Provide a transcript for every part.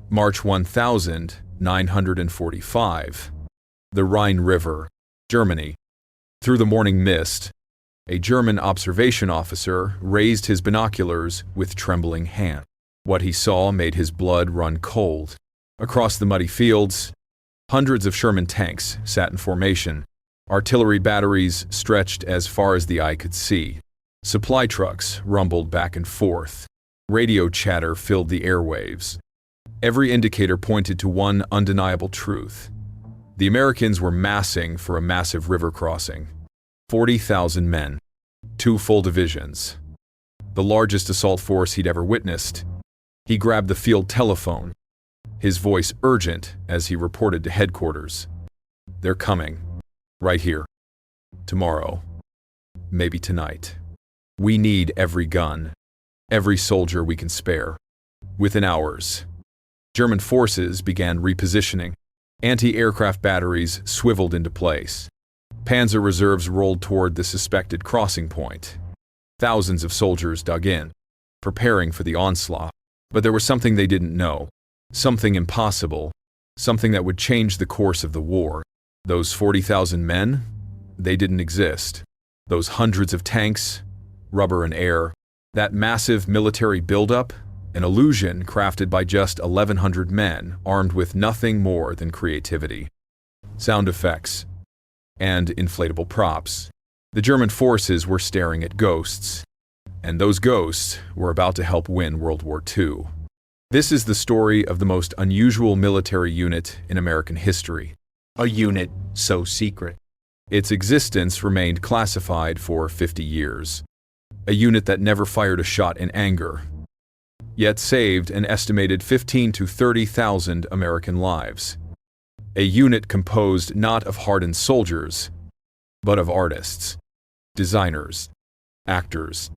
March 1945. The Rhine River, Germany. Through the morning mist, a German observation officer raised his binoculars with trembling hand. What he saw made his blood run cold. Across the muddy fields, hundreds of Sherman tanks sat in formation. Artillery batteries stretched as far as the eye could see. Supply trucks rumbled back and forth. Radio chatter filled the airwaves. Every indicator pointed to one undeniable truth. The Americans were massing for a massive river crossing. 40,000 men, 2 full divisions. The largest assault force he'd ever witnessed. He grabbed the field telephone, his voice urgent as he reported to headquarters. They're coming. Right here. Tomorrow. Maybe tonight. We need every gun, every soldier we can spare. Within hours, German forces began repositioning. Anti-aircraft batteries swiveled into place. Panzer reserves rolled toward the suspected crossing point. Thousands of soldiers dug in, preparing for the onslaught. But there was something they didn't know, something impossible, something that would change the course of the war. Those 40,000 men, they didn't exist. Those hundreds of tanks, rubber and air, that massive military buildup, an illusion crafted by just 1,100 men armed with nothing more than creativity. Sound effects and inflatable props. The German forces were staring at ghosts, and those ghosts were about to help win World War II. This is the story of the most unusual military unit in American history. A unit so secret. Its existence remained classified for 50 years. A unit that never fired a shot in anger, yet saved an estimated 15,000 to 30,000 American lives. A unit composed not of hardened soldiers, but of artists, designers, actors,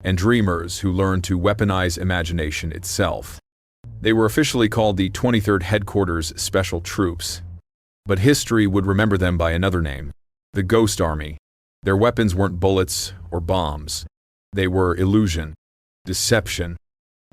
and dreamers who learned to weaponize imagination itself. They were officially called the 23rd Headquarters Special Troops, but history would remember them by another name, the Ghost Army. Their weapons weren't bullets or bombs. They were illusion, deception,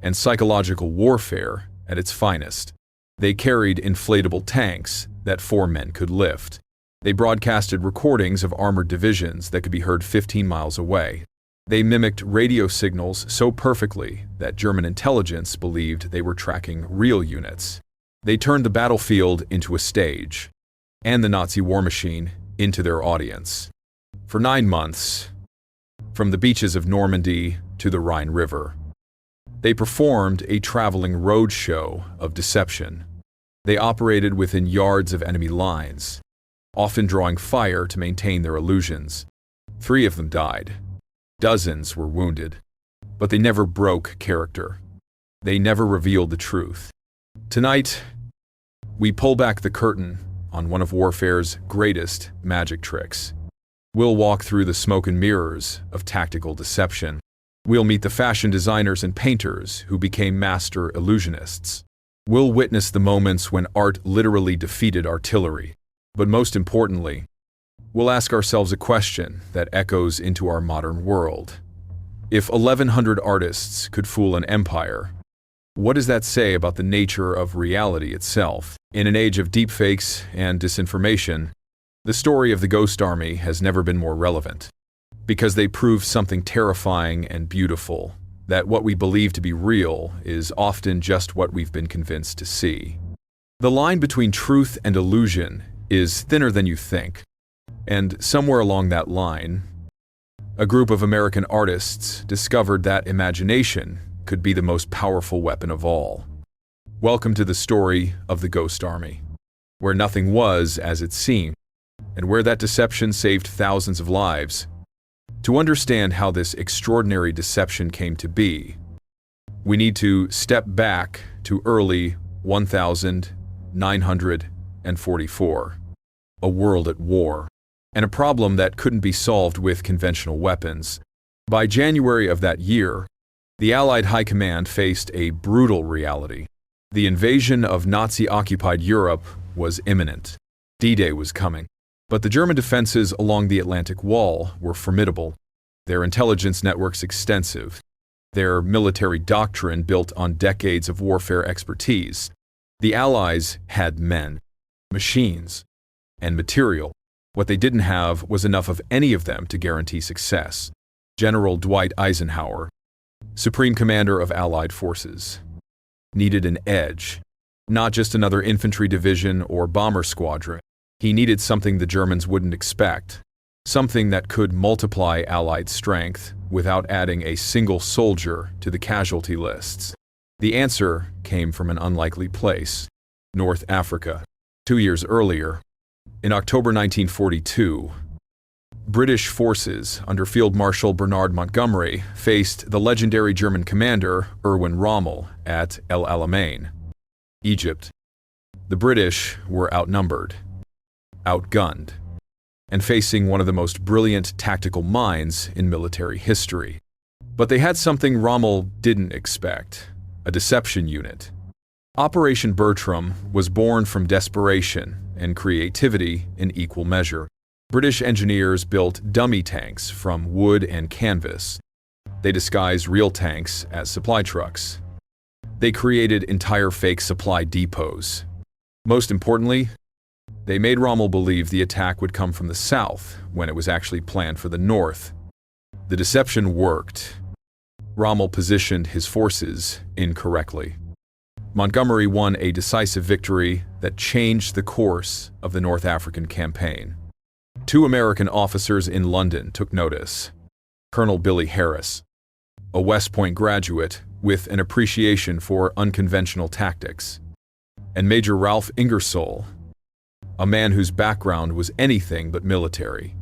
and psychological warfare at its finest. They carried inflatable tanks that 4 men could lift. They broadcasted recordings of armored divisions that could be heard 15 miles away. They mimicked radio signals so perfectly that German intelligence believed they were tracking real units. They turned the battlefield into a stage, and the Nazi war machine into their audience. For 9 months, from the beaches of Normandy to the Rhine River, they performed a traveling road show of deception. They operated within yards of enemy lines, often drawing fire to maintain their illusions. 3 of them died. Dozens were wounded. But they never broke character. They never revealed the truth. Tonight, we pull back the curtain on one of warfare's greatest magic tricks. We'll walk through the smoke and mirrors of tactical deception. We'll meet the fashion designers and painters who became master illusionists. We'll witness the moments when art literally defeated artillery. But most importantly, we'll ask ourselves a question that echoes into our modern world. If 1,100 artists could fool an empire, what does that say about the nature of reality itself? In an age of deepfakes and disinformation, the story of the Ghost Army has never been more relevant. Because they prove something terrifying and beautiful, that what we believe to be real is often just what we've been convinced to see. The line between truth and illusion is thinner than you think. And somewhere along that line, a group of American artists discovered that imagination could be the most powerful weapon of all. Welcome to the story of the Ghost Army, where nothing was as it seemed, and where that deception saved thousands of lives. To understand how this extraordinary deception came to be, we need to step back to early 1944, a world at war, and a problem that couldn't be solved with conventional weapons. By January of that year, the Allied High Command faced a brutal reality. The invasion of Nazi-occupied Europe was imminent. D-Day was coming. But the German defenses along the Atlantic Wall were formidable, their intelligence networks extensive, their military doctrine built on decades of warfare expertise. The Allies had men, machines, and material. What they didn't have was enough of any of them to guarantee success. General Dwight Eisenhower, Supreme Commander of Allied forces, needed an edge, not just another infantry division or bomber squadron. He needed something the Germans wouldn't expect, something that could multiply Allied strength without adding a single soldier to the casualty lists. The answer came from an unlikely place, North Africa. 2 years earlier, in October 1942, British forces under Field Marshal Bernard Montgomery faced the legendary German commander Erwin Rommel at El Alamein, Egypt. The British were outnumbered, outgunned, and facing one of the most brilliant tactical minds in military history. But they had something Rommel didn't expect: a deception unit. Operation Bertram was born from desperation and creativity in equal measure. British engineers built dummy tanks from wood and canvas. They disguised real tanks as supply trucks. They created entire fake supply depots. Most importantly, they made Rommel believe the attack would come from the south when it was actually planned for the north. The deception worked. Rommel positioned his forces incorrectly. Montgomery won a decisive victory that changed the course of the North African campaign. 2 American officers in London took notice: Colonel Billy Harris, a West Point graduate with an appreciation for unconventional tactics, and Major Ralph Ingersoll, a man whose background was anything but military.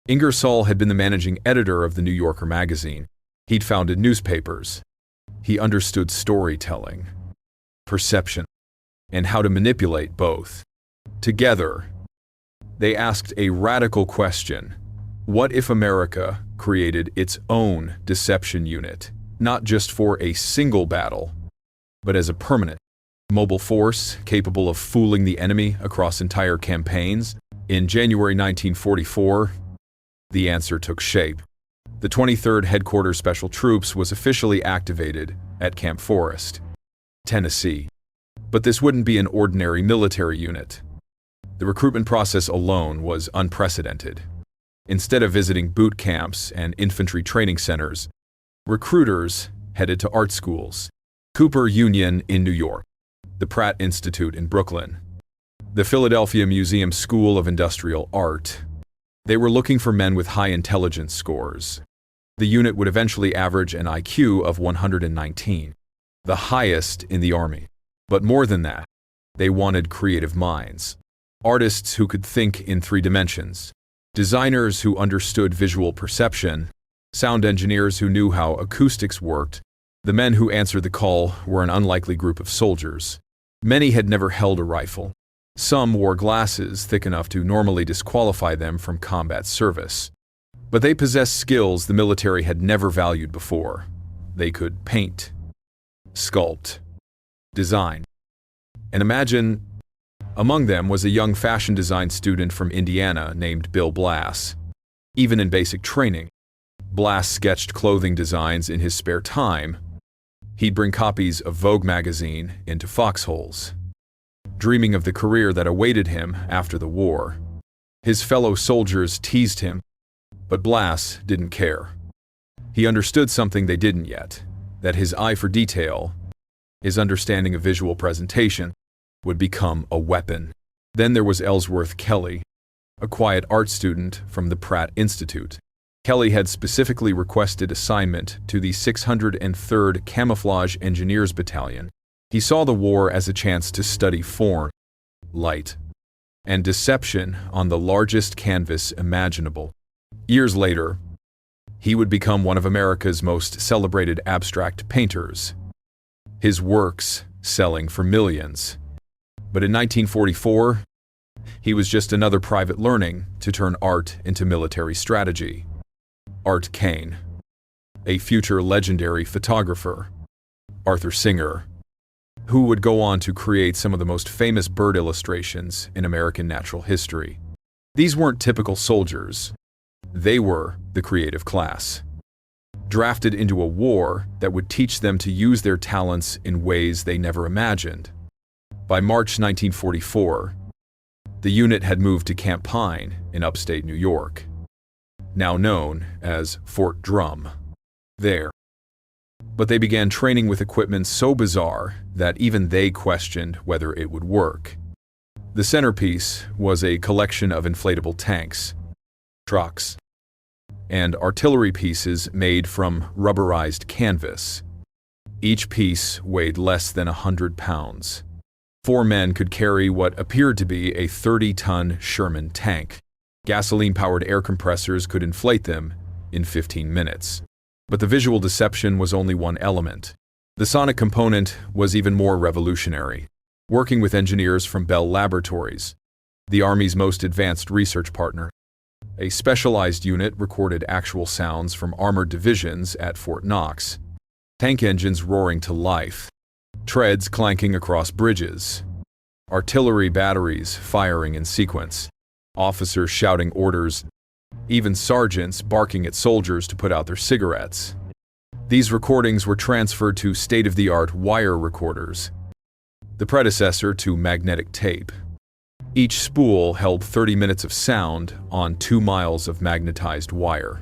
Ingersoll had been the managing editor of the New Yorker magazine. He'd founded newspapers. He understood storytelling, perception, and how to manipulate both. Together, they asked a radical question: what if America created its own deception unit, not just for a single battle, but as a permanent, mobile force capable of fooling the enemy across entire campaigns? In January 1944, the answer took shape. The 23rd Headquarters Special Troops was officially activated at Camp Forest, Tennessee. But this wouldn't be an ordinary military unit. The recruitment process alone was unprecedented. Instead of visiting boot camps and infantry training centers, recruiters headed to art schools: Cooper Union in New York, the Pratt Institute in Brooklyn, the Philadelphia Museum School of Industrial Art. They were looking for men with high intelligence scores. The unit would eventually average an IQ of 119, the highest in the Army. But more than that, they wanted creative minds. Artists who could think in 3 dimensions, designers who understood visual perception, sound engineers who knew how acoustics worked. The men who answered the call were an unlikely group of soldiers. Many had never held a rifle. Some wore glasses thick enough to normally disqualify them from combat service. But they possessed skills the military had never valued before. They could paint, sculpt, design. And imagine, among them was a young fashion design student from Indiana named Bill Blass. Even in basic training, Blass sketched clothing designs in his spare time. He'd bring copies of Vogue magazine into foxholes, dreaming of the career that awaited him after the war. His fellow soldiers teased him, but Blass didn't care. He understood something they didn't yet: that his eye for detail, his understanding of visual presentation, would become a weapon. Then there was Ellsworth Kelly, a quiet art student from the Pratt Institute. Kelly had specifically requested assignment to the 603rd Camouflage Engineers Battalion. He saw the war as a chance to study form, light, and deception on the largest canvas imaginable. Years later, he would become one of America's most celebrated abstract painters, his works selling for millions. But in 1944, he was just another private learning to turn art into military strategy. Art Kane, a future legendary photographer, Arthur Singer, who would go on to create some of the most famous bird illustrations in American natural history. These weren't typical soldiers. They were the creative class, drafted into a war that would teach them to use their talents in ways they never imagined. By March 1944, the unit had moved to Camp Pine in upstate New York, now known as Fort Drum. But they began training with equipment so bizarre that even they questioned whether it would work. The centerpiece was a collection of inflatable tanks, trucks, and artillery pieces made from rubberized canvas. Each piece weighed less than 100 pounds. 4 men could carry what appeared to be a 30-ton Sherman tank. Gasoline-powered air compressors could inflate them in 15 minutes. But the visual deception was only one element. The sonic component was even more revolutionary. Working with engineers from Bell Laboratories, the Army's most advanced research partner, a specialized unit recorded actual sounds from armored divisions at Fort Knox. Tank engines roaring to life, treads clanking across bridges, artillery batteries firing in sequence, officers shouting orders, even sergeants barking at soldiers to put out their cigarettes. These recordings were transferred to state-of-the-art wire recorders, the predecessor to magnetic tape. Each spool held 30 minutes of sound on 2 miles of magnetized wire.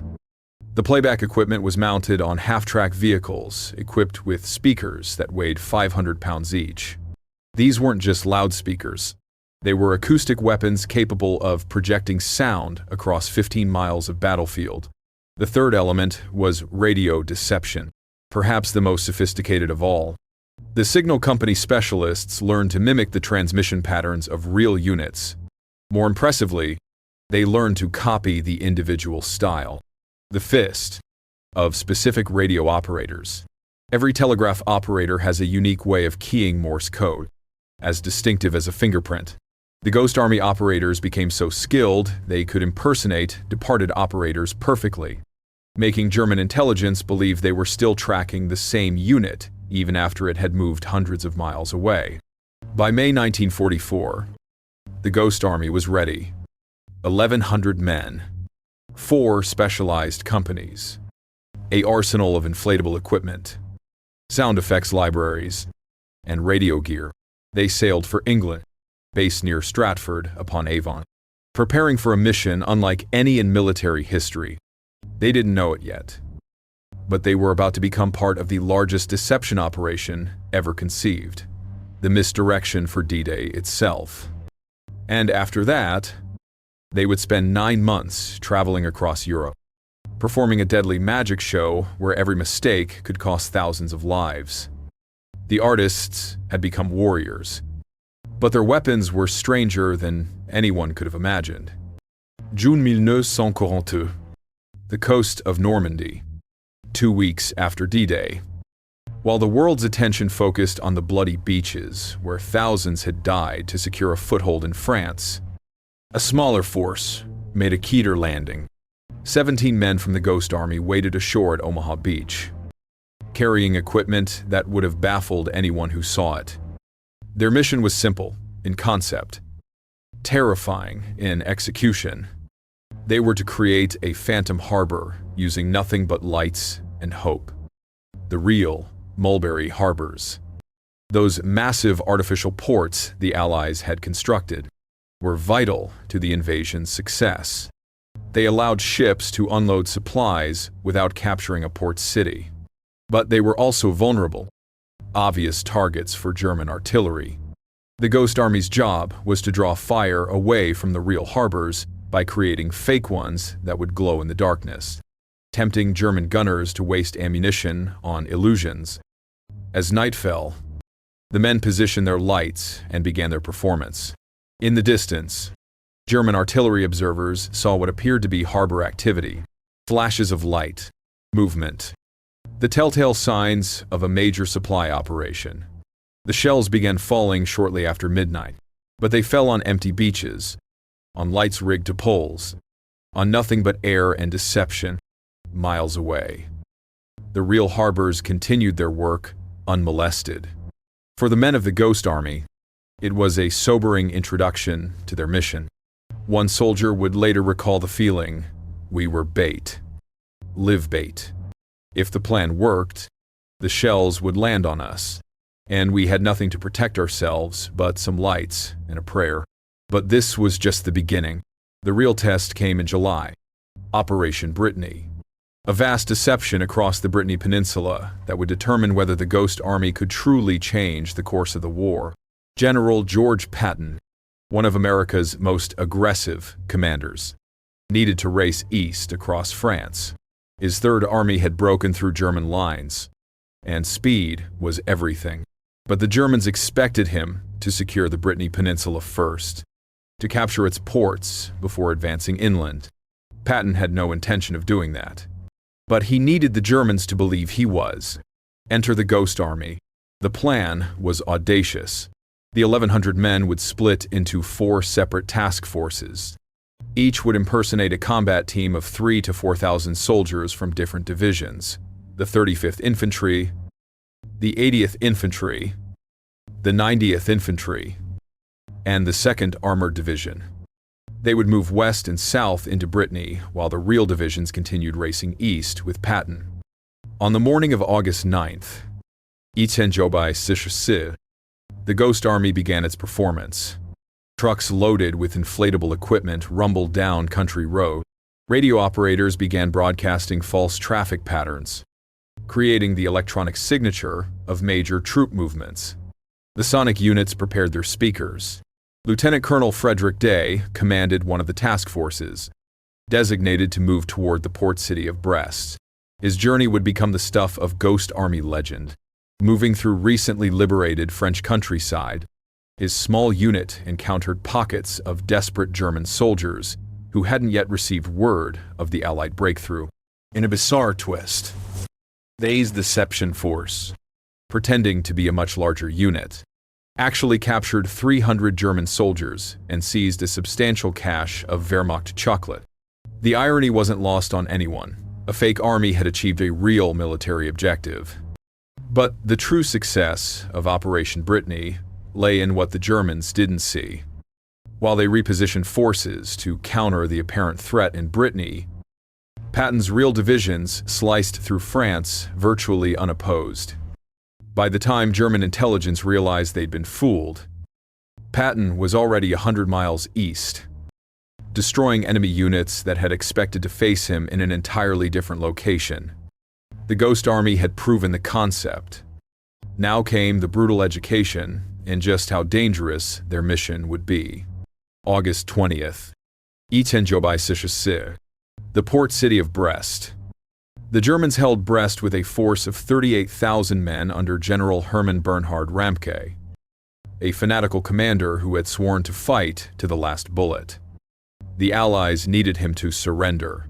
The playback equipment was mounted on half-track vehicles equipped with speakers that weighed 500 pounds each. These weren't just loudspeakers. They were acoustic weapons capable of projecting sound across 15 miles of battlefield. The third element was radio deception, perhaps the most sophisticated of all. The signal company specialists learned to mimic the transmission patterns of real units. More impressively, they learned to copy the individual style, the fist, of specific radio operators. Every telegraph operator has a unique way of keying Morse code, as distinctive as a fingerprint. The Ghost Army operators became so skilled they could impersonate departed operators perfectly, making German intelligence believe they were still tracking the same unit even after it had moved hundreds of miles away. By May 1944, the Ghost Army was ready. 1,100 men, 4 specialized companies, an arsenal of inflatable equipment, sound effects libraries, and radio gear. They sailed for England, based near Stratford-upon-Avon, preparing for a mission unlike any in military history. They didn't know it yet, but they were about to become part of the largest deception operation ever conceived, the misdirection for D-Day itself. And after that, they would spend 9 months traveling across Europe, performing a deadly magic show where every mistake could cost thousands of lives. The artists had become warriors, but their weapons were stranger than anyone could have imagined. June 1942, the coast of Normandy, 2 weeks after D-Day. While the world's attention focused on the bloody beaches where thousands had died to secure a foothold in France, a smaller force made a Keter landing. 17 men from the Ghost Army waded ashore at Omaha Beach, carrying equipment that would have baffled anyone who saw it. Their mission was simple in concept, terrifying in execution. They were to create a phantom harbor using nothing but lights and hope. The real Mulberry Harbors. Those massive artificial ports the Allies had constructed were vital to the invasion's success. They allowed ships to unload supplies without capturing a port city. But they were also vulnerable, obvious targets for German artillery. The Ghost Army's job was to draw fire away from the real harbors by creating fake ones that would glow in the darkness, tempting German gunners to waste ammunition on illusions. As night fell, the men positioned their lights and began their performance. In the distance, German artillery observers saw what appeared to be harbor activity, flashes of light, movement, the telltale signs of a major supply operation. The shells began falling shortly after midnight, but they fell on empty beaches, on lights rigged to poles, on nothing but air and deception, miles away. The real harbors continued their work unmolested. For the men of the Ghost Army, it was a sobering introduction to their mission. One soldier would later recall the feeling, "We were bait. Live bait. If the plan worked, the shells would land on us. and we had nothing to protect ourselves but some lights and a prayer. But this was just the beginning. The real test came in July. Operation Brittany. A vast deception across the Brittany Peninsula that would determine whether the Ghost Army could truly change the course of the war. General George Patton, one of America's most aggressive commanders, needed to race east across France. His Third Army had broken through German lines, and speed was everything. But the Germans expected him to secure the Brittany Peninsula first, to capture its ports before advancing inland. Patton had no intention of doing that. But he needed the Germans to believe he was. Enter the Ghost Army. The plan was audacious. The 1,100 men would split into 4 separate task forces. Each would impersonate a combat team of 3,000 to 4,000 soldiers from different divisions: the 35th Infantry, the 80th Infantry, the 90th Infantry, and the 2nd Armored Division. They would move west and south into Brittany, while the real divisions continued racing east with Patton. On the morning of August 9th, the Ghost Army began its performance. Trucks loaded with inflatable equipment rumbled down country road. Radio operators began broadcasting false traffic patterns, creating the electronic signature of major troop movements. The sonic units prepared their speakers. Lieutenant Colonel Frederick Day commanded one of the task forces, designated to move toward the port city of Brest. His journey would become the stuff of Ghost Army legend. Moving through recently liberated French countryside, his small unit encountered pockets of desperate German soldiers who hadn't yet received word of the Allied breakthrough. In a bizarre twist, Day's deception force, pretending to be a much larger unit, actually captured 300 German soldiers and seized a substantial cache of Wehrmacht chocolate. The irony wasn't lost on anyone. A fake army had achieved a real military objective. But the true success of Operation Brittany lay in what the Germans didn't see. While they repositioned forces to counter the apparent threat in Brittany, Patton's real divisions sliced through France virtually unopposed. By the time German intelligence realized they'd been fooled, Patton was already 100 miles east, destroying enemy units that had expected to face him in an entirely different location. The Ghost Army had proven the concept. Now came the brutal education in just how dangerous their mission would be. August 20th. The port city of Brest. The Germans held Brest with a force of 38,000 men under General Hermann Bernhard Ramke, a fanatical commander who had sworn to fight to the last bullet. The Allies needed him to surrender,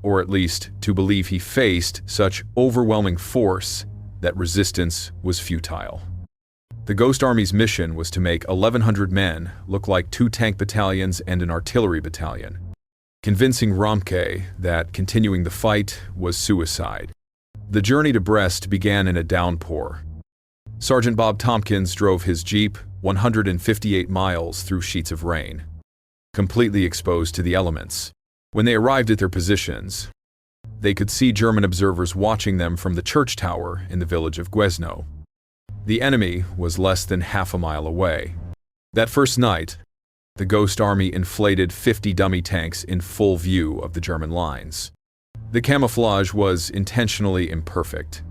or at least to believe he faced such overwhelming force that resistance was futile. The Ghost Army's mission was to make 1,100 men look like 2 tank battalions and an artillery battalion, convincing Ramke that continuing the fight was suicide. The journey to Brest began in a downpour. Sergeant Bob Tompkins drove his Jeep 158 miles through sheets of rain, completely exposed to the elements. When they arrived at their positions, they could see German observers watching them from the church tower in the village of Guesno. The enemy was less than half a mile away. That first night, the Ghost Army inflated 50 dummy tanks in full view of the German lines. The camouflage was intentionally imperfect,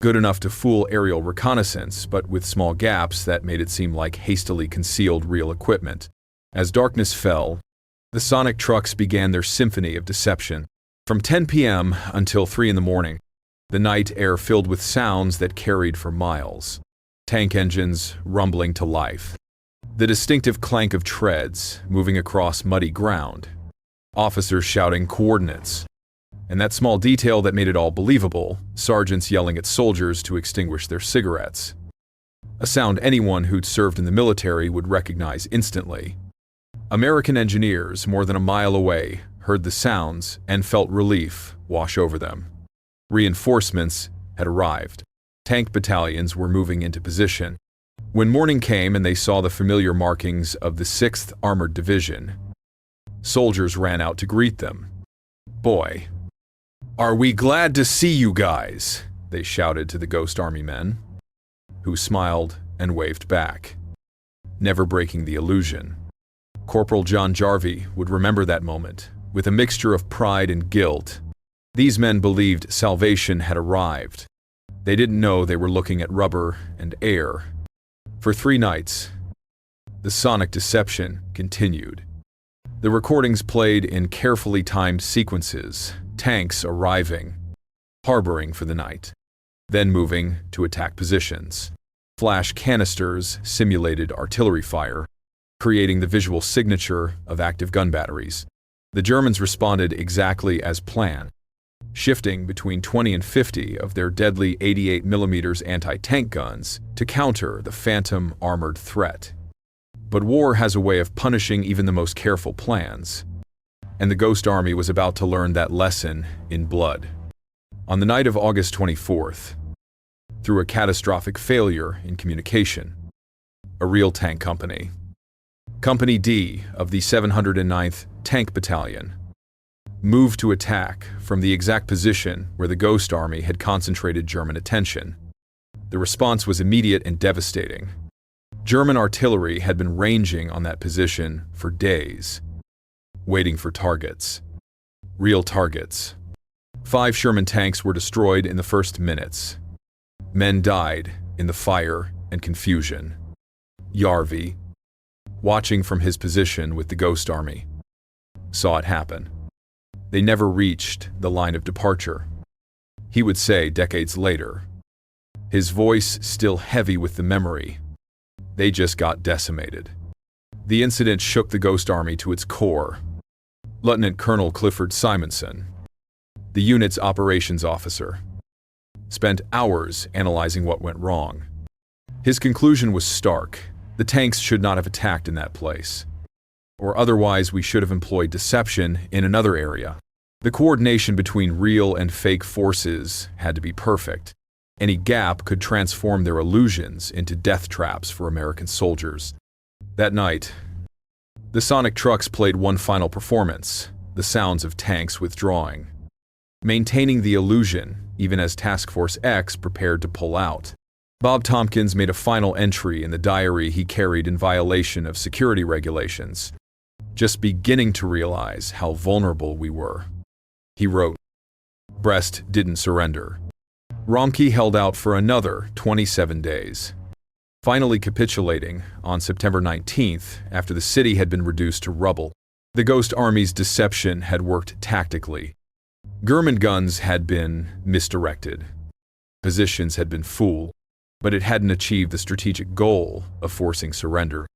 good enough to fool aerial reconnaissance, but with small gaps that made it seem like hastily concealed real equipment. As darkness fell, the sonic trucks began their symphony of deception. From 10 p.m. until 3 in the morning, the night air filled with sounds that carried for miles. Tank engines rumbling to life. The distinctive clank of treads moving across muddy ground. Officers shouting coordinates. And that small detail that made it all believable, sergeants yelling at soldiers to extinguish their cigarettes. A sound anyone who'd served in the military would recognize instantly. American engineers more than a mile away heard the sounds and felt relief wash over them. Reinforcements had arrived. Tank battalions were moving into position. When morning came and they saw the familiar markings of the 6th Armored Division, soldiers ran out to greet them. "Boy, are we glad to see you guys," they shouted to the Ghost Army men. who smiled and waved back, never breaking the illusion. Corporal John Jarvie would remember that moment, with a mixture of pride and guilt. These men believed salvation had arrived. They didn't know they were looking at rubber and air. For 3 nights, the sonic deception continued. The recordings played in carefully timed sequences, tanks arriving, harboring for the night, then moving to attack positions. Flash canisters simulated artillery fire, creating the visual signature of active gun batteries. The Germans responded exactly as planned, shifting between 20 and 50 of their deadly 88mm anti-tank guns to counter the phantom armored threat. But war has a way of punishing even the most careful plans, and the Ghost Army was about to learn that lesson in blood. On the night of August 24th, through a catastrophic failure in communication, a real tank company, Company D of the 709th Tank Battalion, moved to attack from the exact position where the Ghost Army had concentrated German attention. The response was immediate and devastating. German artillery had been ranging on that position for days, waiting for targets. Real targets. 5 Sherman tanks were destroyed in the first minutes. Men died in the fire and confusion. Jarvie, watching from his position with the Ghost Army, saw it happen. They never reached the line of departure. He would say decades later, his voice still heavy with the memory, they just got decimated. The incident shook the Ghost Army to its core. Lieutenant Colonel Clifford Simonson, the unit's operations officer, spent hours analyzing what went wrong. His conclusion was stark. The tanks should not have attacked in that place, or otherwise we should have employed deception in another area. The coordination between real and fake forces had to be perfect. Any gap could transform their illusions into death traps for American soldiers. That night, the sonic trucks played one final performance, the sounds of tanks withdrawing, maintaining the illusion even as Task Force X prepared to pull out. Bob Tompkins made a final entry in the diary he carried in violation of security regulations, just beginning to realize how vulnerable we were. He wrote, "Brest didn't surrender. Romke held out for another 27 days, finally capitulating on September 19th after the city had been reduced to rubble. The Ghost Army's deception had worked tactically. German guns had been misdirected. Positions had been fooled, but it hadn't achieved the strategic goal of forcing surrender.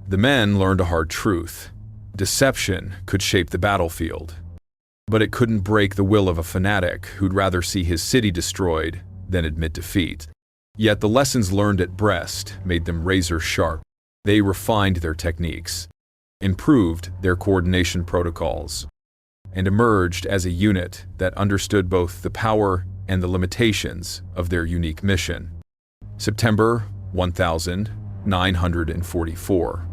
The men learned a hard truth. Deception could shape the battlefield, but it couldn't break the will of a fanatic who'd rather see his city destroyed than admit defeat. Yet the lessons learned at Brest made them razor sharp. They refined their techniques, improved their coordination protocols, and emerged as a unit that understood both the power and the limitations of their unique mission. September 1944.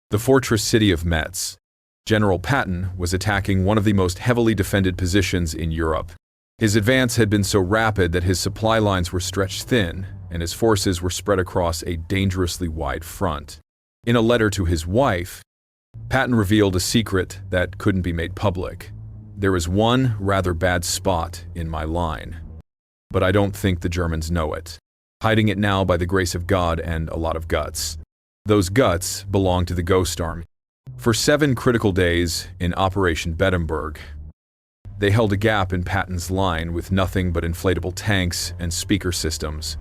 The fortress city of Metz. General Patton was attacking one of the most heavily defended positions in Europe. His advance had been so rapid that his supply lines were stretched thin, and his forces were spread across a dangerously wide front. In a letter to his wife, Patton revealed a secret that couldn't be made public. "There is one rather bad spot in my line, but I don't think the Germans know it. Hiding it now by the grace of God and a lot of guts. Those guts belong to the Ghost Army." For 7 critical days in Operation Bedemberg, they held a gap in Patton's line with nothing but inflatable tanks and speaker systems.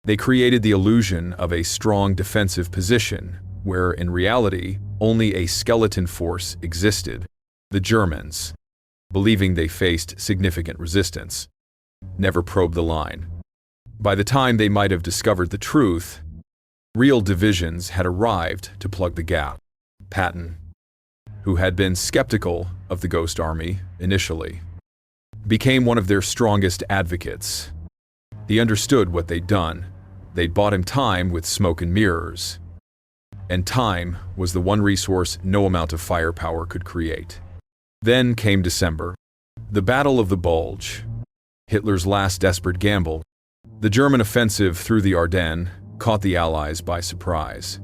They created the illusion of a strong defensive position, where in reality only a skeleton force existed. The Germans, believing they faced significant resistance, never probed the line. By the time they might have discovered the truth, real divisions had arrived to plug the gap. Patton, who had been skeptical of the Ghost Army initially, became one of their strongest advocates. He understood what they'd done. They'd bought him time with smoke and mirrors, and time was the one resource no amount of firepower could create. Then came December, the Battle of the Bulge, Hitler's last desperate gamble. The German offensive through the Ardennes, caught the Allies by surprise.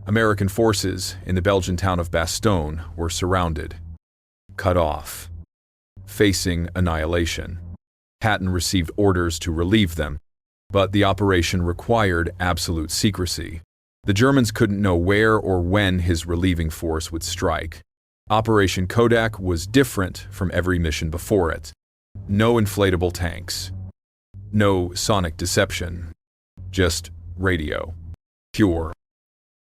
American forces in the Belgian town of Bastogne were surrounded, cut off, facing annihilation. Patton received orders to relieve them, but the operation required absolute secrecy. The Germans couldn't know where or when his relieving force would strike. Operation Kodak was different from every mission before it. No inflatable tanks. No sonic deception. Just radio. Pure.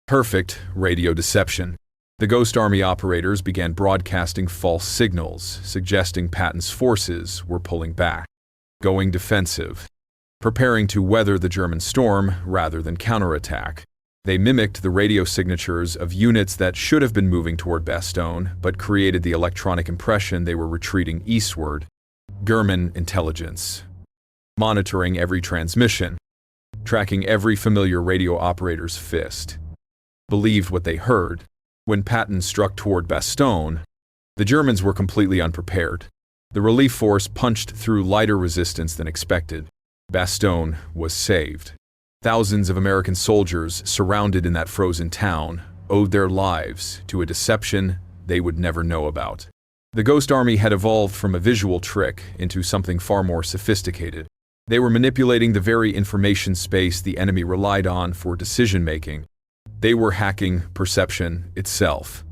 Perfect radio deception. The Ghost Army operators began broadcasting false signals, suggesting Patton's forces were pulling back, going defensive, preparing to weather the German storm rather than counterattack. They mimicked the radio signatures of units that should have been moving toward Bastogne, but created the electronic impression they were retreating eastward. German intelligence. Monitoring every transmission, tracking every familiar radio operator's fist. Believed what they heard. When Patton struck toward Bastogne, the Germans were completely unprepared. The relief force punched through lighter resistance than expected. Bastogne was saved. Thousands of American soldiers surrounded in that frozen town owed their lives to a deception they would never know about. The Ghost Army had evolved from a visual trick into something far more sophisticated. They were manipulating the very information space the enemy relied on for decision-making. They were hacking perception itself.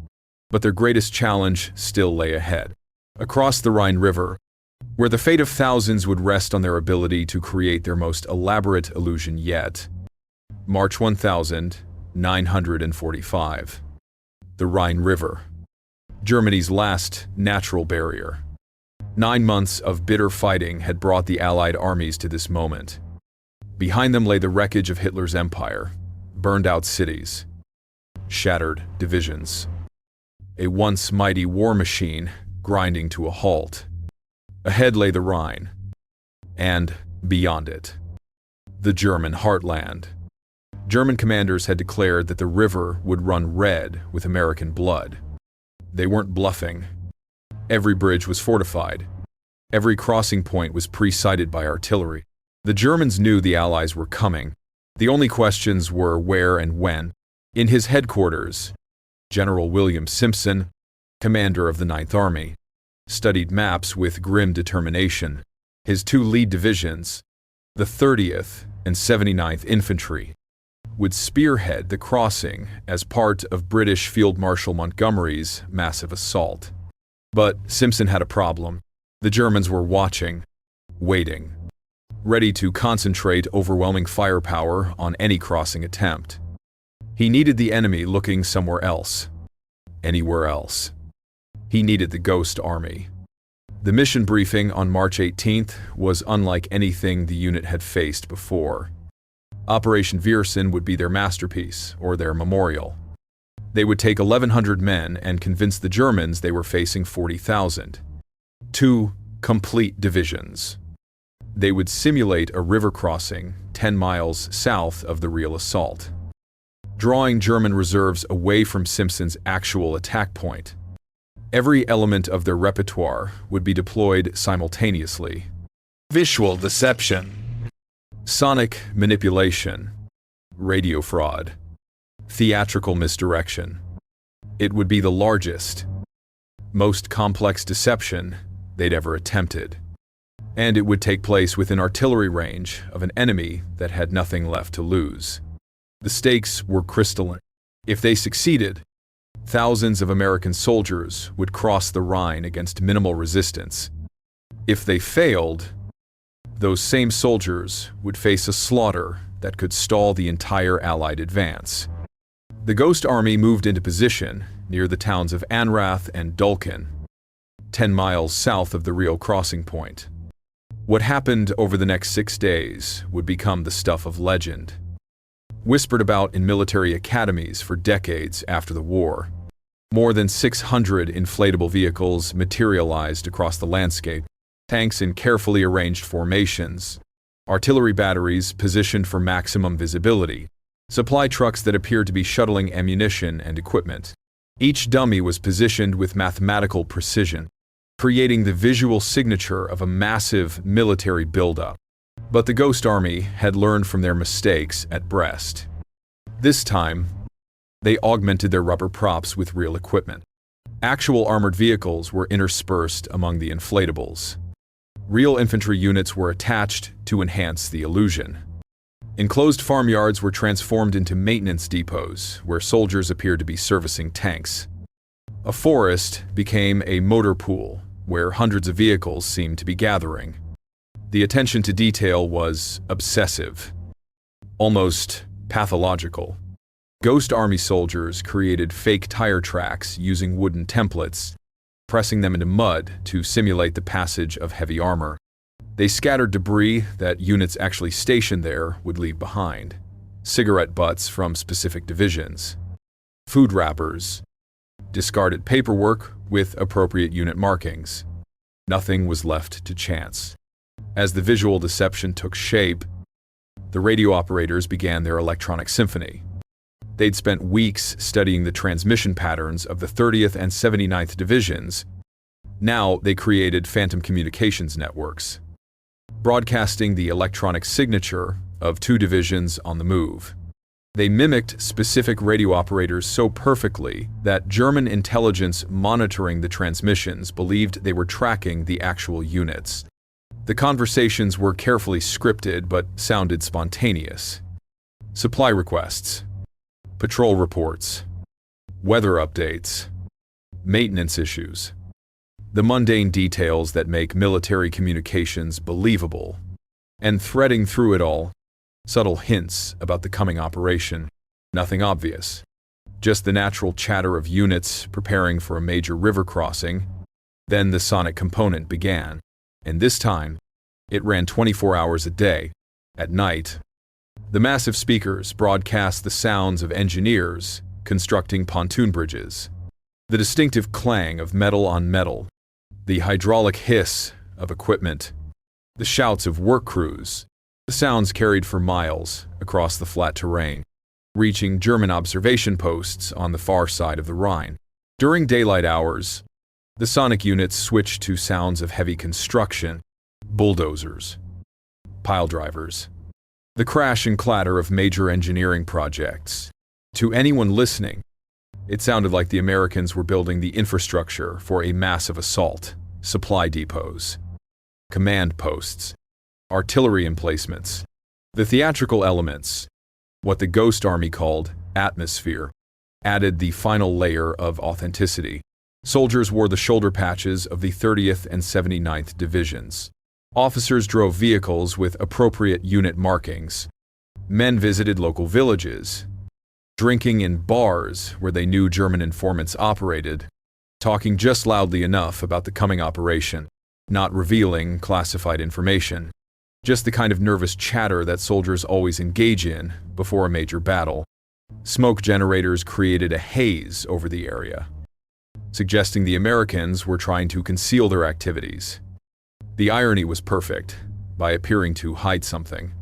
But their greatest challenge still lay ahead. Across the Rhine River, where the fate of thousands would rest on their ability to create their most elaborate illusion yet. March 1945. The Rhine River. Germany's last natural barrier. 9 months of bitter fighting had brought the Allied armies to this moment. Behind them lay the wreckage of Hitler's empire, burned-out cities, shattered divisions. A once mighty war machine grinding to a halt. Ahead lay the Rhine, and beyond it, the German heartland. German commanders had declared that the river would run red with American blood. They weren't bluffing. Every bridge was fortified. Every crossing point was pre-sighted by artillery. The Germans knew the Allies were coming. The only questions were where and when. In his headquarters, General William Simpson, commander of the Ninth Army, studied maps with grim determination. His 2 lead divisions, the 30th and 79th Infantry, would spearhead the crossing as part of British Field Marshal Montgomery's massive assault. But Simpson had a problem. The Germans were watching, waiting, ready to concentrate overwhelming firepower on any crossing attempt. He needed the enemy looking somewhere else. Anywhere else. He needed the Ghost Army. The mission briefing on March 18th was unlike anything the unit had faced before. Operation Viersen would be their masterpiece, or their memorial. They would take 1,100 men and convince the Germans they were facing 40,000. 2 complete divisions. They would simulate a river crossing 10 miles south of the real assault, drawing German reserves away from Simpson's actual attack point. Every element of their repertoire would be deployed simultaneously. Visual deception, sonic manipulation, radio fraud, theatrical misdirection. It would be the largest, most complex deception they'd ever attempted. And it would take place within artillery range of an enemy that had nothing left to lose. The stakes were crystalline. If they succeeded, thousands of American soldiers would cross the Rhine against minimal resistance. If they failed, those same soldiers would face a slaughter that could stall the entire Allied advance. The Ghost Army moved into position near the towns of Anrath and Dulken, 10 miles south of the real crossing point. What happened over the next 6 days would become the stuff of legend, whispered about in military academies for decades after the war. More than 600 inflatable vehicles materialized across the landscape, tanks in carefully arranged formations, artillery batteries positioned for maximum visibility, supply trucks that appeared to be shuttling ammunition and equipment. Each dummy was positioned with mathematical precision, creating the visual signature of a massive military buildup. But the Ghost Army had learned from their mistakes at Brest. This time, they augmented their rubber props with real equipment. Actual armored vehicles were interspersed among the inflatables. Real infantry units were attached to enhance the illusion. Enclosed farmyards were transformed into maintenance depots where soldiers appeared to be servicing tanks. A forest became a motor pool where hundreds of vehicles seemed to be gathering. The attention to detail was obsessive, almost pathological. Ghost Army soldiers created fake tire tracks using wooden templates, pressing them into mud to simulate the passage of heavy armor. They scattered debris that units actually stationed there would leave behind. Cigarette butts from specific divisions, food wrappers, discarded paperwork with appropriate unit markings. Nothing was left to chance. As the visual deception took shape, the radio operators began their electronic symphony. They'd spent weeks studying the transmission patterns of the 30th and 79th Divisions. Now they created phantom communications networks, broadcasting the electronic signature of two divisions on the move. They mimicked specific radio operators so perfectly that German intelligence monitoring the transmissions believed they were tracking the actual units. The conversations were carefully scripted but sounded spontaneous. Supply requests, patrol reports, weather updates, maintenance issues. The mundane details that make military communications believable. And threading through it all, subtle hints about the coming operation. Nothing obvious. Just the natural chatter of units preparing for a major river crossing. Then the sonic component began. And this time, it ran 24 hours a day. At night, the massive speakers broadcast the sounds of engineers constructing pontoon bridges. The distinctive clang of metal on metal. The hydraulic hiss of equipment. The shouts of work crews. The sounds carried for miles across the flat terrain, reaching German observation posts on the far side of the Rhine. During daylight hours, the sonic units switched to sounds of heavy construction, bulldozers, pile drivers, the crash and clatter of major engineering projects. To anyone listening, it sounded like the Americans were building the infrastructure for a massive assault, supply depots, command posts, artillery emplacements. The theatrical elements, what the Ghost Army called atmosphere, added the final layer of authenticity. Soldiers wore the shoulder patches of the 30th and 79th Divisions. Officers drove vehicles with appropriate unit markings. Men visited local villages, drinking in bars where they knew German informants operated, talking just loudly enough about the coming operation, not revealing classified information. Just the kind of nervous chatter that soldiers always engage in before a major battle. Smoke generators created a haze over the area, suggesting the Americans were trying to conceal their activities. The irony was perfect. By appearing to hide something,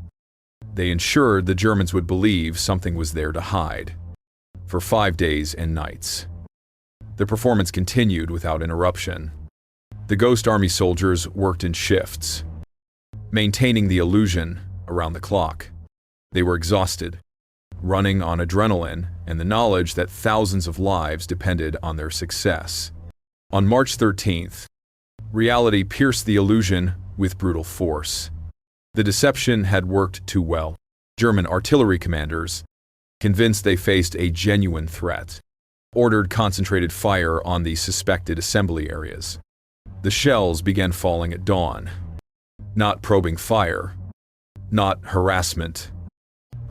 they ensured the Germans would believe something was there to hide. For 5 days and nights, the performance continued without interruption. The Ghost Army soldiers worked in shifts, maintaining the illusion around the clock. They were exhausted, running on adrenaline and the knowledge that thousands of lives depended on their success. On March 13th, reality pierced the illusion with brutal force. The deception had worked too well. German artillery commanders, convinced they faced a genuine threat, ordered concentrated fire on the suspected assembly areas. The shells began falling at dawn. Not probing fire, not harassment.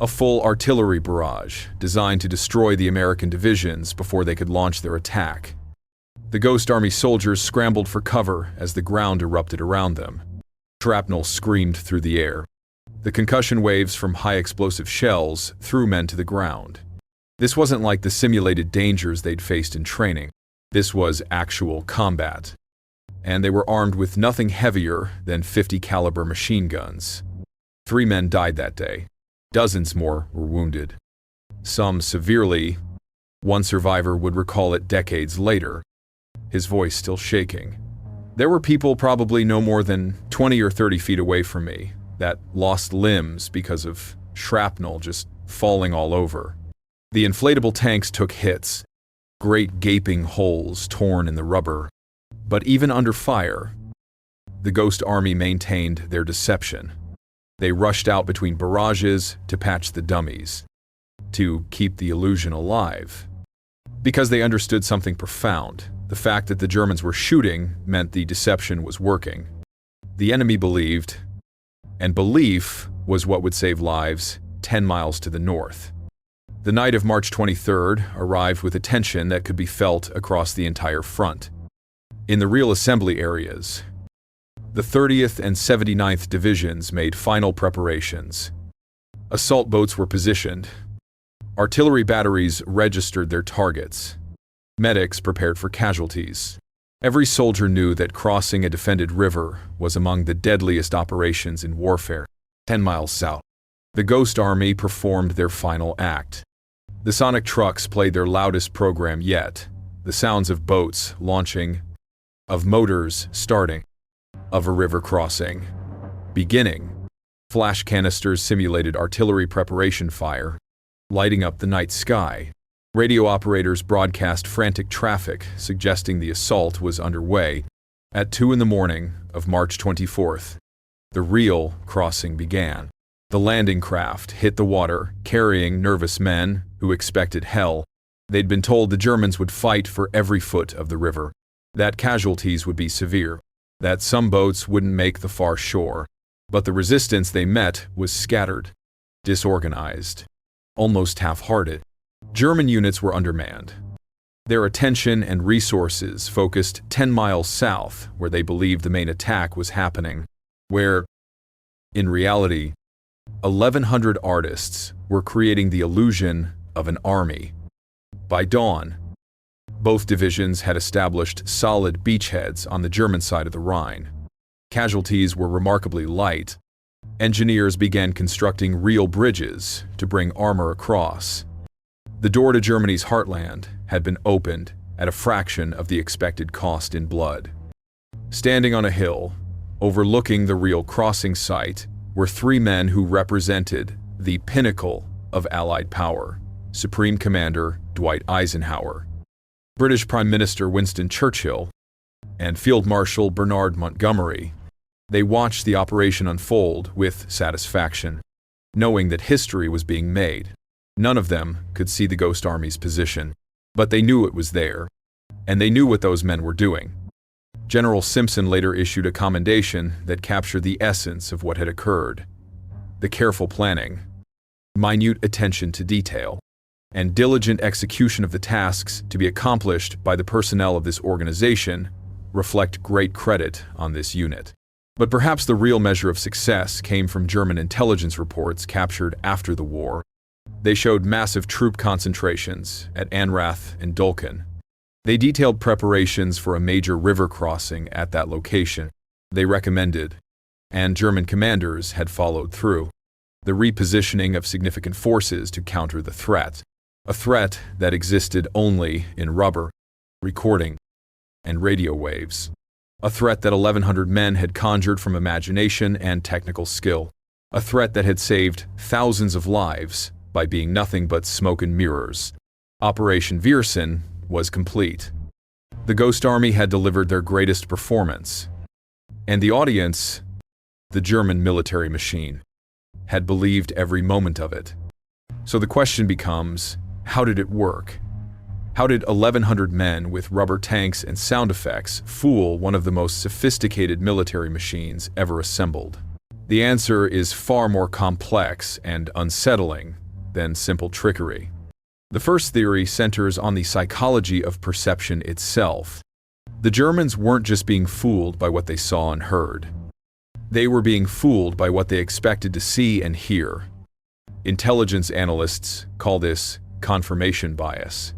A full artillery barrage designed to destroy the American divisions before they could launch their attack. The Ghost Army soldiers scrambled for cover as the ground erupted around them. Shrapnel screamed through the air. The concussion waves from high-explosive shells threw men to the ground. This wasn't like the simulated dangers they'd faced in training. This was actual combat. And they were armed with nothing heavier than .50 caliber machine guns. 3 men died that day. Dozens more were wounded. Some severely. One survivor would recall it decades later, his voice still shaking. There were people probably no more than 20 or 30 feet away from me, that lost limbs because of shrapnel just falling all over. The inflatable tanks took hits, great gaping holes torn in the rubber. But even under fire, the Ghost Army maintained their deception. They rushed out between barrages to patch the dummies, to keep the illusion alive. Because they understood something profound. The fact that the Germans were shooting meant the deception was working. The enemy believed, and belief was what would save lives 10 miles to the north. The night of March 23rd arrived with a tension that could be felt across the entire front. In the real assembly areas, the 30th and 79th Divisions made final preparations. Assault boats were positioned. Artillery batteries registered their targets. Medics prepared for casualties. Every soldier knew that crossing a defended river was among the deadliest operations in warfare. 10 miles south, the Ghost Army performed their final act. The sonic trucks played their loudest program yet. The sounds of boats launching, of motors starting, of a river crossing, beginning. Flash canisters simulated artillery preparation fire, lighting up the night sky. Radio operators broadcast frantic traffic, suggesting the assault was underway. At 2 in the morning of March 24th, the real crossing began. The landing craft hit the water, carrying nervous men who expected hell. They'd been told the Germans would fight for every foot of the river, that casualties would be severe, that some boats wouldn't make the far shore. But the resistance they met was scattered, disorganized, almost half-hearted. German units were undermanned. Their attention and resources focused 10 miles south, where they believed the main attack was happening, where, in reality, 1,100 artists were creating the illusion of an army. By dawn, both divisions had established solid beachheads on the German side of the Rhine. Casualties were remarkably light. Engineers began constructing real bridges to bring armor across. The door to Germany's heartland had been opened at a fraction of the expected cost in blood. Standing on a hill, overlooking the real crossing site, were 3 men who represented the pinnacle of Allied power: Supreme Commander Dwight Eisenhower, British Prime Minister Winston Churchill, and Field Marshal Bernard Montgomery. They watched the operation unfold with satisfaction, knowing that history was being made. None of them could see the Ghost Army's position, but they knew it was there, and they knew what those men were doing. General Simpson later issued a commendation that captured the essence of what had occurred: the careful planning, minute attention to detail, and diligent execution of the tasks to be accomplished by the personnel of this organization reflect great credit on this unit. But perhaps the real measure of success came from German intelligence reports captured after the war. They showed massive troop concentrations at Anrath and Dulken. They detailed preparations for a major river crossing at that location. They recommended, and German commanders had followed through, the repositioning of significant forces to counter the threat, a threat that existed only in rubber, recording, and radio waves, a threat that 1,100 men had conjured from imagination and technical skill, a threat that had saved thousands of lives by being nothing but smoke and mirrors. Operation Viersen was complete. The Ghost Army had delivered their greatest performance, and the audience, the German military machine, had believed every moment of it. So the question becomes, how did it work? How did 1,100 men with rubber tanks and sound effects fool one of the most sophisticated military machines ever assembled? The answer is far more complex and unsettling than simple trickery. The first theory centers on the psychology of perception itself. The Germans weren't just being fooled by what they saw and heard. They were being fooled by what they expected to see and hear. Intelligence analysts call this confirmation bias,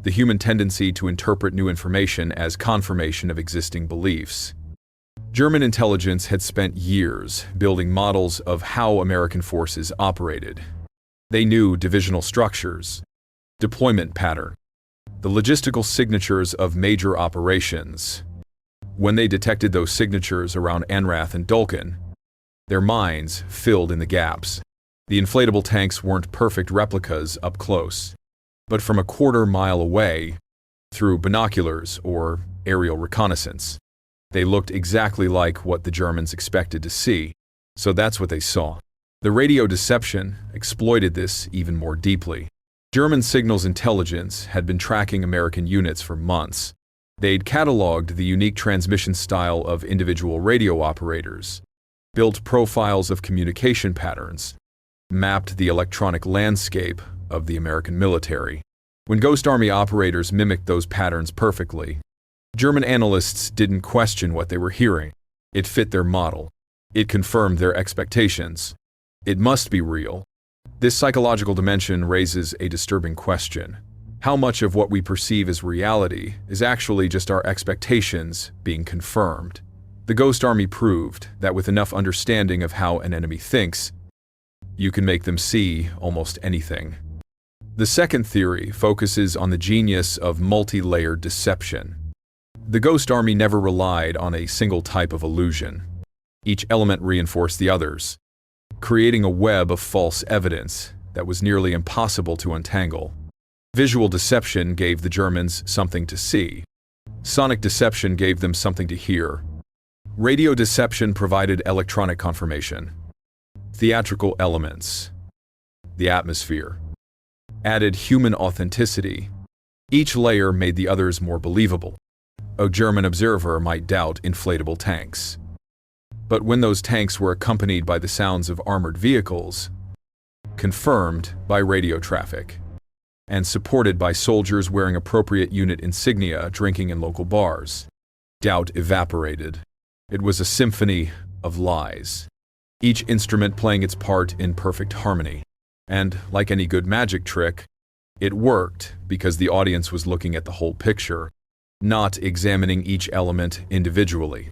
the human tendency to interpret new information as confirmation of existing beliefs. German intelligence had spent years building models of how American forces operated. They knew divisional structures, deployment pattern, the logistical signatures of major operations. When they detected those signatures around Anrath and Dulken, Their minds filled in the gaps. The inflatable tanks weren't perfect replicas up close, but from a quarter-mile away, through binoculars or aerial reconnaissance, they looked exactly like what the Germans expected to see. So that's what they saw. The radio deception exploited this even more deeply. German signals intelligence had been tracking American units for months. They'd cataloged the unique transmission style of individual radio operators, built profiles of communication patterns, mapped the electronic landscape of the American military. When Ghost Army operators mimicked those patterns perfectly, German analysts didn't question what they were hearing. It fit their model. It confirmed their expectations. It must be real. This psychological dimension raises a disturbing question. How much of what we perceive as reality is actually just our expectations being confirmed? The Ghost Army proved that with enough understanding of how an enemy thinks, you can make them see almost anything. The second theory focuses on the genius of multi-layered deception. The Ghost Army never relied on a single type of illusion. Each element reinforced the others, creating a web of false evidence that was nearly impossible to untangle. Visual deception gave the Germans something to see. Sonic deception gave them something to hear. Radio deception provided electronic confirmation. Theatrical elements, the atmosphere, added human authenticity. Each layer made the others more believable. A German observer might doubt inflatable tanks. But when those tanks were accompanied by the sounds of armored vehicles, confirmed by radio traffic, and supported by soldiers wearing appropriate unit insignia drinking in local bars, doubt evaporated. It was a symphony of lies, each instrument playing its part in perfect harmony. And, like any good magic trick, it worked because the audience was looking at the whole picture, not examining each element individually.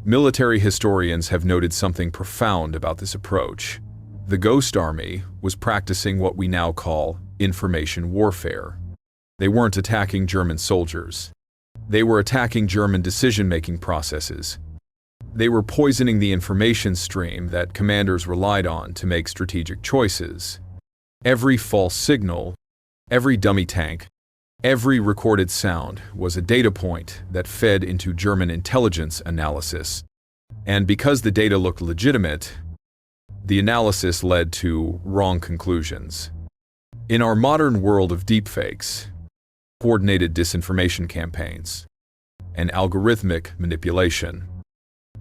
Military historians have noted something profound about this approach. The Ghost Army was practicing what we now call information warfare. They weren't attacking German soldiers. They were attacking German decision-making processes. They were poisoning the information stream that commanders relied on to make strategic choices. Every false signal, every dummy tank, every recorded sound was a data point that fed into German intelligence analysis. And because the data looked legitimate, the analysis led to wrong conclusions. In our modern world of deepfakes, coordinated disinformation campaigns, and algorithmic manipulation,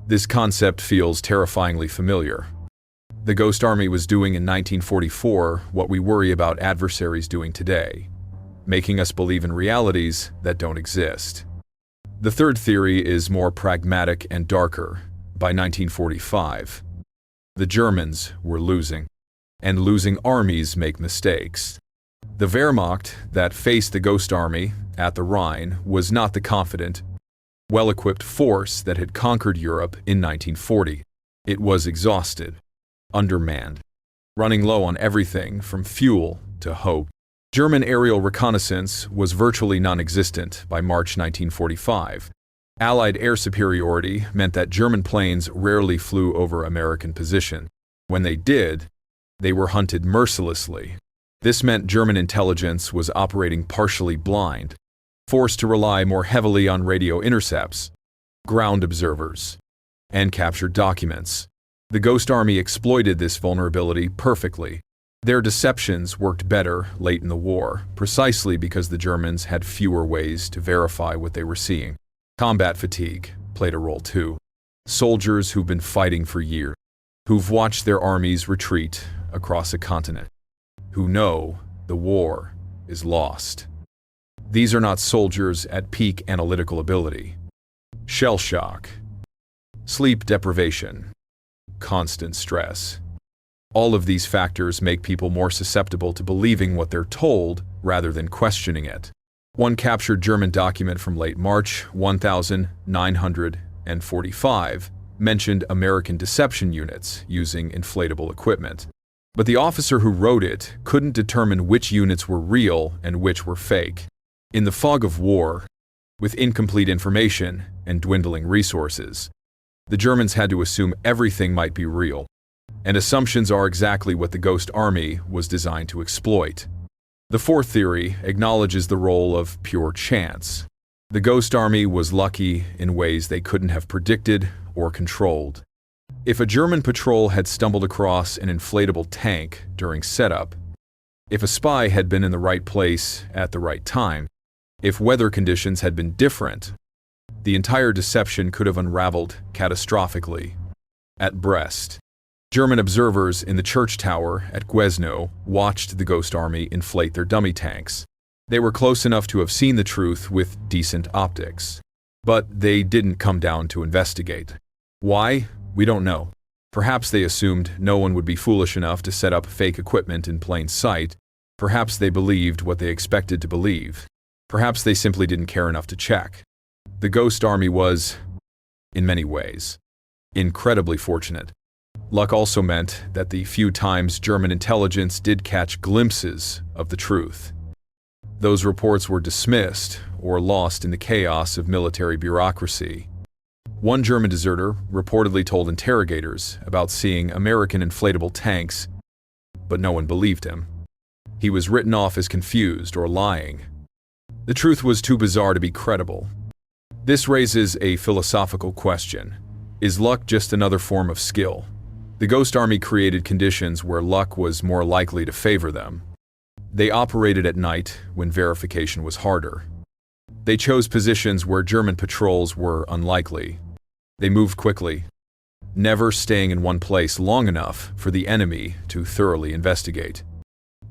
this concept feels terrifyingly familiar. The Ghost Army was doing in 1944 what we worry about adversaries doing today, making us believe in realities that don't exist. The third theory is more pragmatic and darker. By 1945, the Germans were losing, and losing armies make mistakes. The Wehrmacht that faced the Ghost Army at the Rhine was not the confident, well-equipped force that had conquered Europe in 1940. It was exhausted, undermanned, running low on everything from fuel to hope. German aerial reconnaissance was virtually non-existent by March 1945. Allied air superiority meant that German planes rarely flew over American position. When they did, they were hunted mercilessly. This meant German intelligence was operating partially blind, forced to rely more heavily on radio intercepts, ground observers, and captured documents. The Ghost Army exploited this vulnerability perfectly. Their deceptions worked better late in the war, precisely because the Germans had fewer ways to verify what they were seeing. Combat fatigue played a role too. Soldiers who've been fighting for years, who've watched their armies retreat across a continent, who know the war is lost. These are not soldiers at peak analytical ability. Shell shock, sleep deprivation, constant stress. All of these factors make people more susceptible to believing what they're told rather than questioning it. One captured German document from late March 1945 mentioned American deception units using inflatable equipment. But the officer who wrote it couldn't determine which units were real and which were fake. In the fog of war, with incomplete information and dwindling resources, The Germans had to assume everything might be real. And assumptions are exactly what the Ghost Army was designed to exploit. The fourth theory acknowledges the role of pure chance. The Ghost Army was lucky in ways they couldn't have predicted or controlled. If a German patrol had stumbled across an inflatable tank during setup, if a spy had been in the right place at the right time, if weather conditions had been different, the entire deception could have unraveled catastrophically. At Brest, German observers in the church tower at Gwezno watched the Ghost Army inflate their dummy tanks. They were close enough to have seen the truth with decent optics. But they didn't come down to investigate. Why? We don't know. Perhaps they assumed no one would be foolish enough to set up fake equipment in plain sight. Perhaps they believed what they expected to believe. Perhaps they simply didn't care enough to check. The Ghost Army was, in many ways, incredibly fortunate. Luck also meant that the few times German intelligence did catch glimpses of the truth, those reports were dismissed or lost in the chaos of military bureaucracy. One German deserter reportedly told interrogators about seeing American inflatable tanks, but no one believed him. He was written off as confused or lying. The truth was too bizarre to be credible. This raises a philosophical question. Is luck just another form of skill? The Ghost Army created conditions where luck was more likely to favor them. They operated at night when verification was harder. They chose positions where German patrols were unlikely. They moved quickly, never staying in one place long enough for the enemy to thoroughly investigate.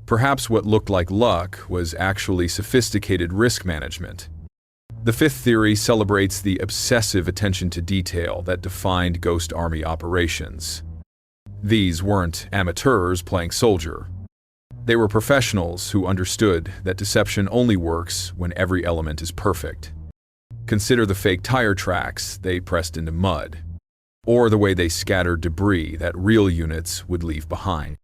Perhaps what looked like luck was actually sophisticated risk management. The fifth theory celebrates the obsessive attention to detail that defined Ghost Army operations. These weren't amateurs playing soldier. They were professionals who understood that deception only works when every element is perfect. Consider the fake tire tracks they pressed into mud, or the way they scattered debris that real units would leave behind,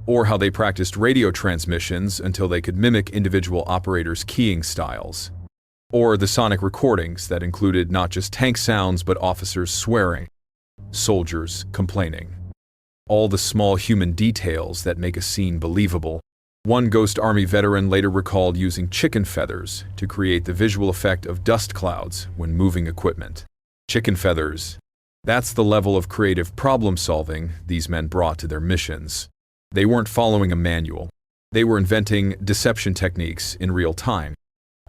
or how they practiced radio transmissions until they could mimic individual operators' keying styles, or the sonic recordings that included not just tank sounds but officers swearing, soldiers complaining. All the small human details that make a scene believable. One Ghost Army veteran later recalled using chicken feathers to create the visual effect of dust clouds when moving equipment. Chicken feathers. That's the level of creative problem-solving these men brought to their missions. They weren't following a manual. They were inventing deception techniques in real time,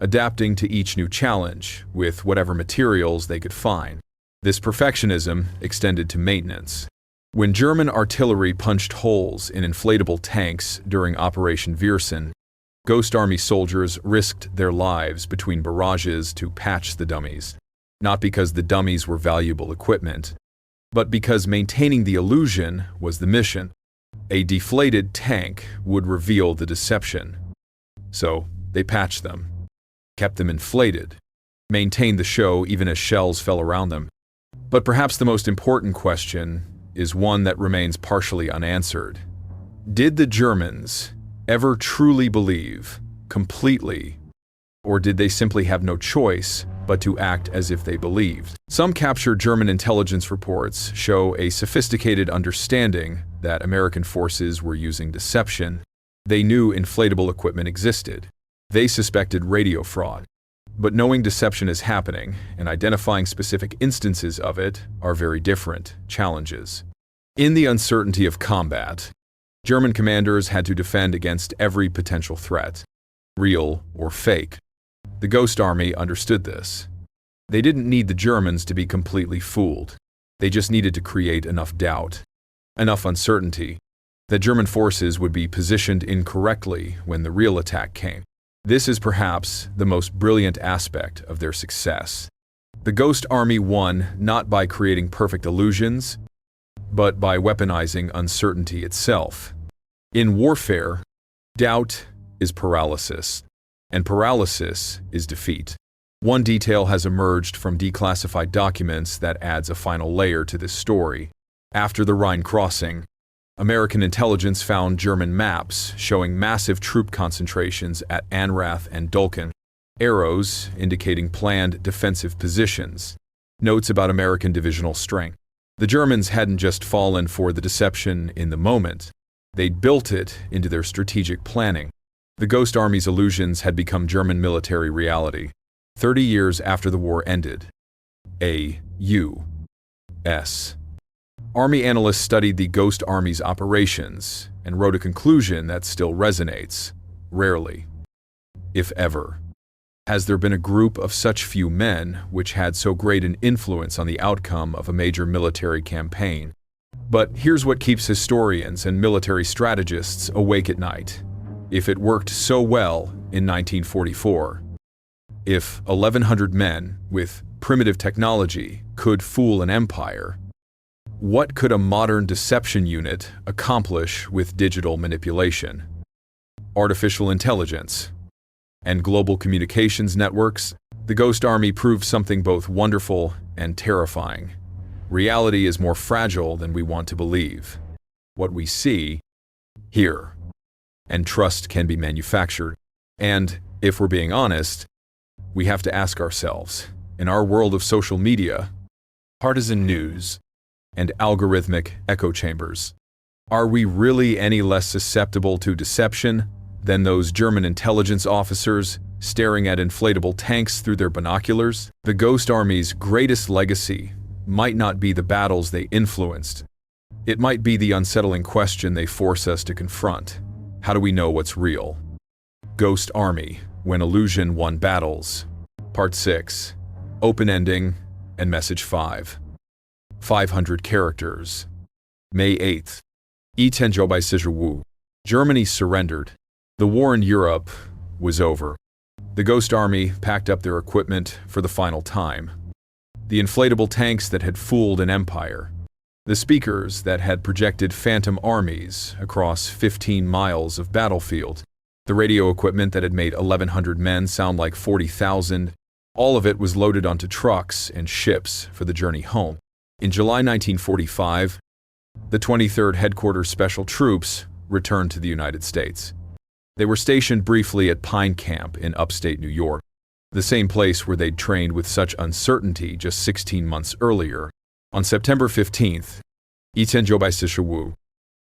adapting to each new challenge with whatever materials they could find. This perfectionism extended to maintenance. When German artillery punched holes in inflatable tanks during Operation Viersen, Ghost Army soldiers risked their lives between barrages to patch the dummies, not because the dummies were valuable equipment, but because maintaining the illusion was the mission. A deflated tank would reveal the deception. So they patched them, kept them inflated, maintained the show even as shells fell around them. But perhaps the most important question is one that remains partially unanswered. Did the Germans ever truly believe, completely, or did they simply have no choice but to act as if they believed? Some captured German intelligence reports show a sophisticated understanding that American forces were using deception. They knew inflatable equipment existed. They suspected radio fraud. But knowing deception is happening and identifying specific instances of it are very different challenges. In the uncertainty of combat, German commanders had to defend against every potential threat, real or fake. The Ghost Army understood this. They didn't need the Germans to be completely fooled. They just needed to create enough doubt, enough uncertainty, that German forces would be positioned incorrectly when the real attack came. This is perhaps the most brilliant aspect of their success. The Ghost Army won not by creating perfect illusions, but by weaponizing uncertainty itself. In warfare, doubt is paralysis, and paralysis is defeat. One detail has emerged from declassified documents that adds a final layer to this story. After the Rhine crossing, American intelligence found German maps showing massive troop concentrations at Anrath and Dulken, arrows indicating planned defensive positions, notes about American divisional strength. The Germans hadn't just fallen for the deception in the moment. They'd built it into their strategic planning. The Ghost Army's illusions had become German military reality. 30 years after the war ended. U.S. Army analysts studied the Ghost Army's operations and wrote a conclusion that still resonates. Rarely, if ever, has there been a group of such few men which had so great an influence on the outcome of a major military campaign. But here's what keeps historians and military strategists awake at night. If it worked so well in 1944, if 1,100 men with primitive technology could fool an empire, what could a modern deception unit accomplish with digital manipulation, artificial intelligence, and global communications networks? The Ghost Army proved something both wonderful and terrifying. Reality is more fragile than we want to believe. What we see, hear, and trust can be manufactured. And, if we're being honest, we have to ask ourselves, in our world of social media, partisan news, and algorithmic echo chambers, are we really any less susceptible to deception than those German intelligence officers staring at inflatable tanks through their binoculars? The Ghost Army's greatest legacy might not be the battles they influenced. It might be the unsettling question they force us to confront. How do we know what's real? Ghost Army, When Illusion Won Battles. Part 6. Open Ending and Message 5. 500 characters. May 8th. WWII. Germany surrendered. The war in Europe was over. The Ghost Army packed up their equipment for the final time. The inflatable tanks that had fooled an empire. The speakers that had projected phantom armies across 15 miles of battlefield. The radio equipment that had made 1,100 men sound like 40,000. All of it was loaded onto trucks and ships for the journey home. In July 1945, the 23rd Headquarters Special Troops returned to the United States. They were stationed briefly at Pine Camp in upstate New York, the same place where they'd trained with such uncertainty just 16 months earlier. On September 15th, WWII,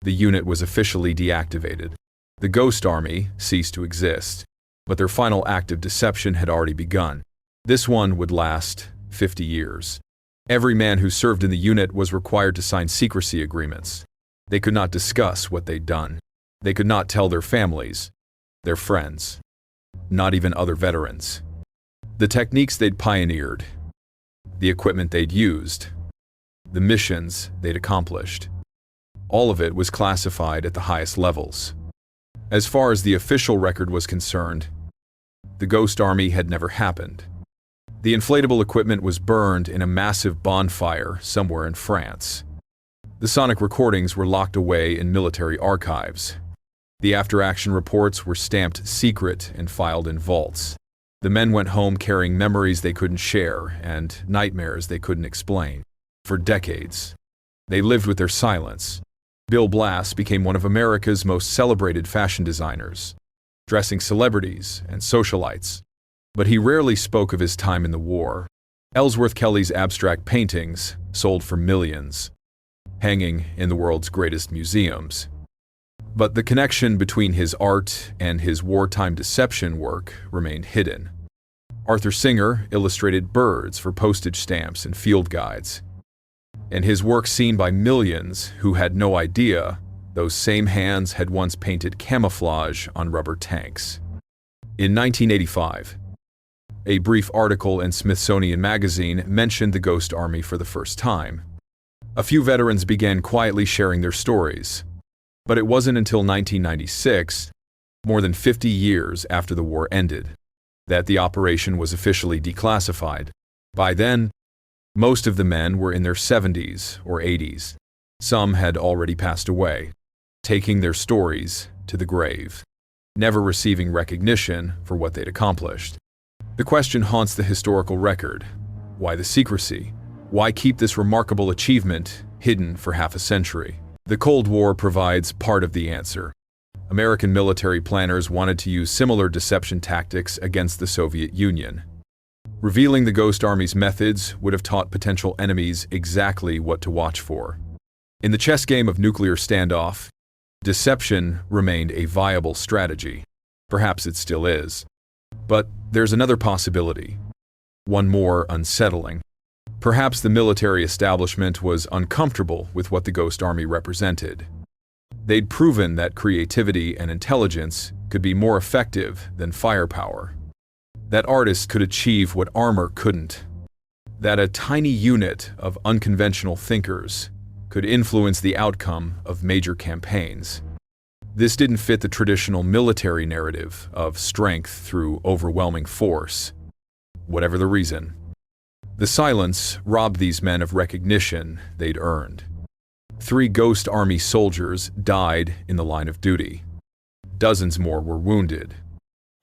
the unit was officially deactivated. The Ghost Army ceased to exist, but their final act of deception had already begun. This one would last 50 years. Every man who served in the unit was required to sign secrecy agreements. They could not discuss what they'd done. They could not tell their families, their friends, not even other veterans. The techniques they'd pioneered, the equipment they'd used, the missions they'd accomplished, all of it was classified at the highest levels. As far as the official record was concerned, the Ghost Army had never happened. The inflatable equipment was burned in a massive bonfire somewhere in France. The sonic recordings were locked away in military archives. The after-action reports were stamped secret and filed in vaults. The men went home carrying memories they couldn't share and nightmares they couldn't explain. For decades, they lived with their silence. Bill Blass became one of America's most celebrated fashion designers, dressing celebrities and socialites. But he rarely spoke of his time in the war. Ellsworth Kelly's abstract paintings sold for millions, hanging in the world's greatest museums. But the connection between his art and his wartime deception work remained hidden. Arthur Singer illustrated birds for postage stamps and field guides, and his work seen by millions who had no idea those same hands had once painted camouflage on rubber tanks. In 1985, a brief article in Smithsonian Magazine mentioned the Ghost Army for the first time. A few veterans began quietly sharing their stories. But it wasn't until 1996, more than 50 years after the war ended, that the operation was officially declassified. By then, most of the men were in their 70s or 80s. Some had already passed away, taking their stories to the grave, never receiving recognition for what they'd accomplished. The question haunts the historical record. Why the secrecy? Why keep this remarkable achievement hidden for half a century? The Cold War provides part of the answer. American military planners wanted to use similar deception tactics against the Soviet Union. Revealing the Ghost Army's methods would have taught potential enemies exactly what to watch for. In the chess game of nuclear standoff, deception remained a viable strategy. Perhaps it still is. But there's another possibility, one more unsettling. Perhaps the military establishment was uncomfortable with what the Ghost Army represented. They'd proven that creativity and intelligence could be more effective than firepower. That artists could achieve what armor couldn't. That a tiny unit of unconventional thinkers could influence the outcome of major campaigns. This didn't fit the traditional military narrative of strength through overwhelming force. Whatever the reason, the silence robbed these men of recognition they'd earned. 3 Ghost Army soldiers died in the line of duty. Dozens more were wounded.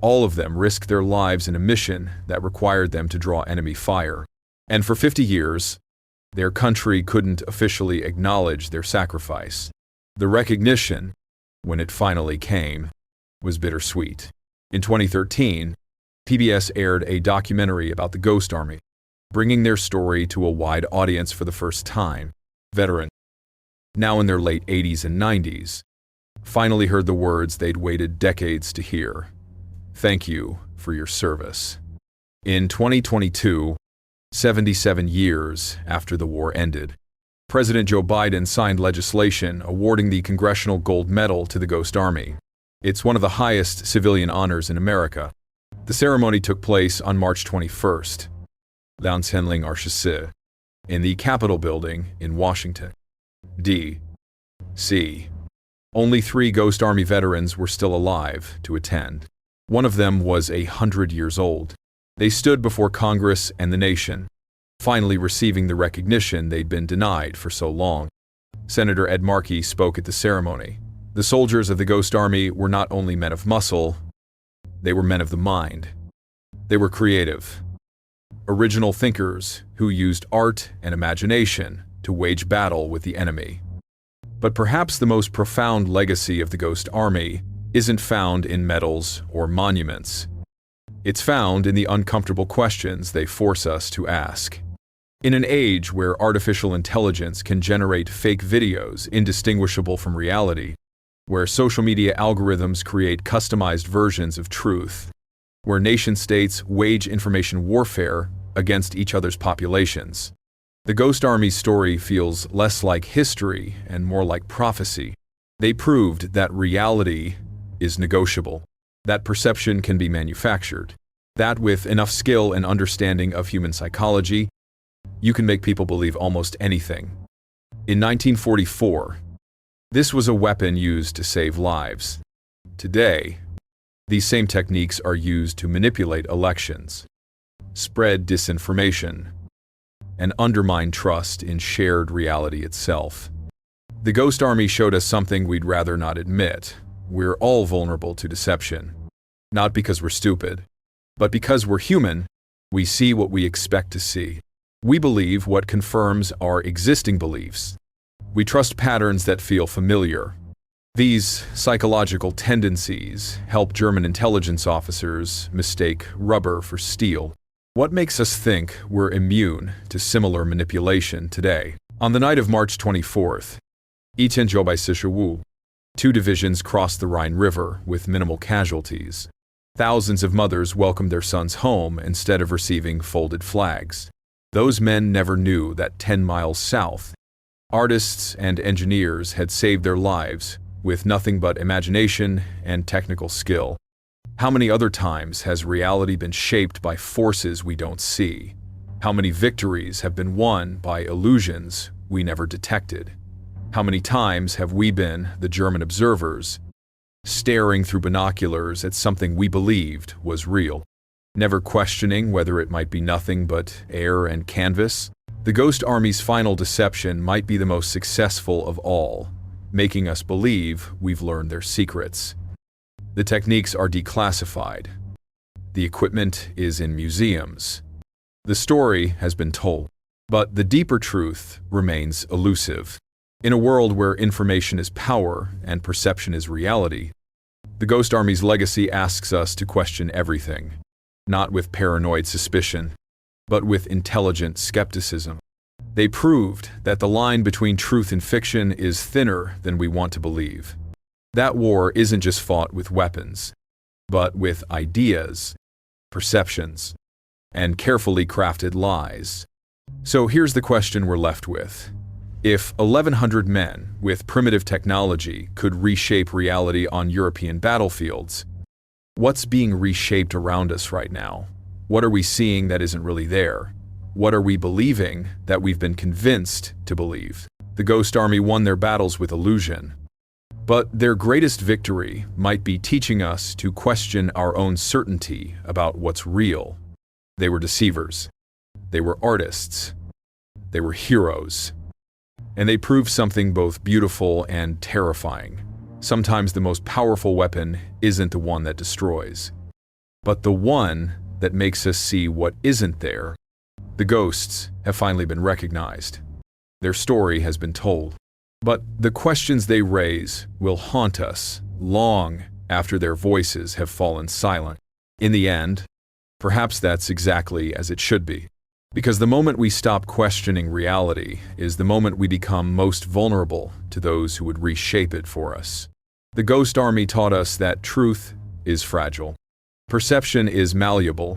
All of them risked their lives in a mission that required them to draw enemy fire. And for 50 years, their country couldn't officially acknowledge their sacrifice. The recognition, when it finally came, was bittersweet. In 2013, PBS aired a documentary about the Ghost Army, bringing their story to a wide audience for the first time. Veterans, now in their late 80s and 90s, finally heard the words they'd waited decades to hear. Thank you for your service. In 2022, 77 years after the war ended, President Joe Biden signed legislation awarding the Congressional Gold Medal to the Ghost Army. It's one of the highest civilian honors in America. The ceremony took place on March 21st, in the Capitol Building in Washington, D.C. Only 3 Ghost Army veterans were still alive to attend. One of them was 100 years old. They stood before Congress and the nation, finally receiving the recognition they'd been denied for so long. Senator Ed Markey spoke at the ceremony. The soldiers of the Ghost Army were not only men of muscle, they were men of the mind. They were creative, original thinkers who used art and imagination to wage battle with the enemy. But perhaps the most profound legacy of the Ghost Army isn't found in medals or monuments. It's found in the uncomfortable questions they force us to ask. In an age where artificial intelligence can generate fake videos indistinguishable from reality, where social media algorithms create customized versions of truth, where nation-states wage information warfare against each other's populations, the Ghost Army's story feels less like history and more like prophecy. They proved that reality is negotiable, that perception can be manufactured, that with enough skill and understanding of human psychology, you can make people believe almost anything. In 1944, this was a weapon used to save lives. Today, these same techniques are used to manipulate elections, spread disinformation, and undermine trust in shared reality itself. The Ghost Army showed us something we'd rather not admit. We're all vulnerable to deception. Not because we're stupid, but because we're human. We see what we expect to see. We believe what confirms our existing beliefs. We trust patterns that feel familiar. These psychological tendencies help German intelligence officers mistake rubber for steel. What makes us think we're immune to similar manipulation today? On the night of March 24th, 2 divisions crossed the Rhine River with minimal casualties. Thousands of mothers welcomed their sons home instead of receiving folded flags. Those men never knew that 10 miles south, artists and engineers had saved their lives with nothing but imagination and technical skill. How many other times has reality been shaped by forces we don't see? How many victories have been won by illusions we never detected? How many times have we been the German observers, staring through binoculars at something we believed was real, never questioning whether it might be nothing but air and canvas? The Ghost Army's final deception might be the most successful of all, making us believe we've learned their secrets. The techniques are declassified. The equipment is in museums. The story has been told, but the deeper truth remains elusive. In a world where information is power and perception is reality, the Ghost Army's legacy asks us to question everything, not with paranoid suspicion, but with intelligent skepticism. They proved that the line between truth and fiction is thinner than we want to believe. That war isn't just fought with weapons, but with ideas, perceptions, and carefully crafted lies. So here's the question we're left with. If 1,100 men with primitive technology could reshape reality on European battlefields, what's being reshaped around us right now? What are we seeing that isn't really there? What are we believing that we've been convinced to believe? The Ghost Army won their battles with illusion, but their greatest victory might be teaching us to question our own certainty about what's real. They were deceivers. They were artists. They were heroes. And they proved something both beautiful and terrifying. Sometimes the most powerful weapon isn't the one that destroys, but the one that makes us see what isn't there. The ghosts have finally been recognized. Their story has been told. But the questions they raise will haunt us long after their voices have fallen silent. In the end, perhaps that's exactly as it should be. Because the moment we stop questioning reality is the moment we become most vulnerable to those who would reshape it for us. The Ghost Army taught us that truth is fragile, perception is malleable,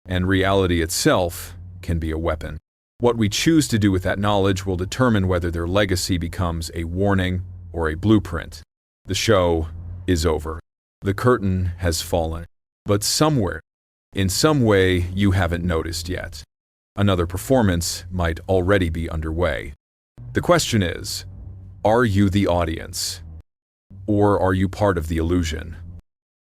and reality itself can be a weapon. What we choose to do with that knowledge will determine whether their legacy becomes a warning or a blueprint. The show is over. The curtain has fallen. But somewhere, in some way you haven't noticed yet, another performance might already be underway. The question is, are you the audience? Or are you part of the illusion?